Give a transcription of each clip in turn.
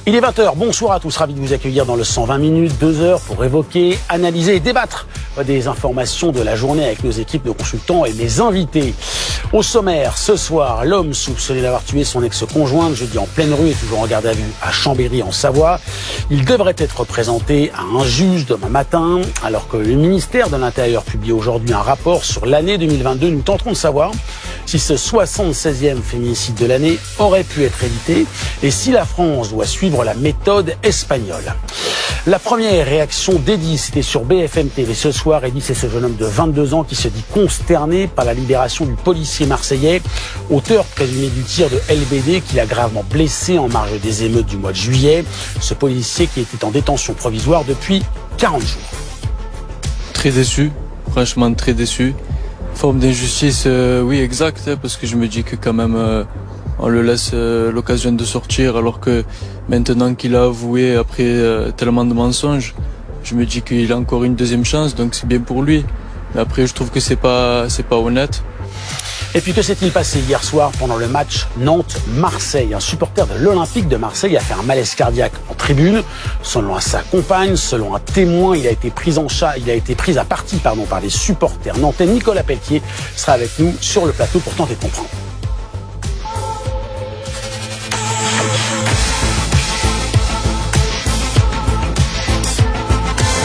Il est 20h, bonsoir à tous, ravi de vous accueillir dans le 120 minutes, 2 heures pour évoquer, analyser et débattre des informations de la journée avec nos équipes de consultants et mes invités. Au sommaire, ce soir, l'homme soupçonné d'avoir tué son ex-conjointe jeudi en pleine rue est toujours en garde à vue à Chambéry en Savoie. Il devrait être présenté à un juge demain matin, alors que le ministère de l'Intérieur publie aujourd'hui un rapport sur l'année 2022. Nous tenterons de savoir si ce 76e féminicide de l'année aurait pu être évité et si la France doit suivre la méthode espagnole. La première réaction d'Eddy, c'était sur BFM TV ce soir. Eddy, c'est ce jeune homme de 22 ans qui se dit consterné par la libération du policier marseillais, auteur présumé du tir de LBD qui l'a gravement blessé en marge des émeutes du mois de juillet. Ce policier qui était en détention provisoire depuis 40 jours. Très déçu, franchement très déçu. Forme d'injustice, oui exact, parce que je me dis que quand même on le laisse l'occasion de sortir alors que maintenant qu'il a avoué après tellement de mensonges, je me dis qu'il a encore une deuxième chance, donc c'est bien pour lui. Mais après je trouve que c'est pas honnête. Et puis que s'est-il passé hier soir pendant le match Nantes-Marseille? Un supporter de l'Olympique de Marseille a fait un malaise cardiaque en tribune. Selon sa compagne, selon un témoin, il a été pris à partie par les supporters nantais. Nicolas Pelletier sera avec nous sur le plateau pour tenter de comprendre.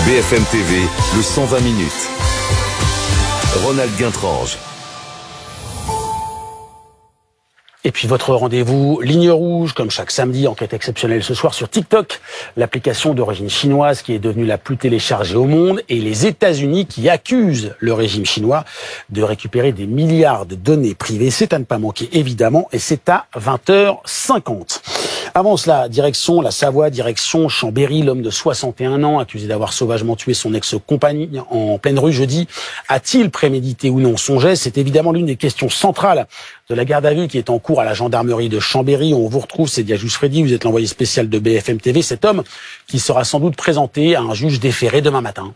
BFM TV, le 120 minutes. Ronald Guintrange. Et puis votre rendez-vous, Ligne Rouge, comme chaque samedi, enquête exceptionnelle ce soir sur TikTok, l'application d'origine chinoise qui est devenue la plus téléchargée au monde, et les États-Unis qui accusent le régime chinois de récupérer des milliards de données privées. C'est à ne pas manquer, évidemment, et c'est à 20h50. Avant cela, direction la Savoie, direction Chambéry, l'homme de 61 ans, accusé d'avoir sauvagement tué son ex-compagne en pleine rue jeudi. A-t-il prémédité ou non son geste? C'est évidemment l'une des questions centrales de la garde à vue qui est en cours à la gendarmerie de Chambéry. On vous retrouve, c'est Diajous Freddy, vous êtes l'envoyé spécial de BFM TV. Cet homme qui sera sans doute présenté à un juge déféré demain matin.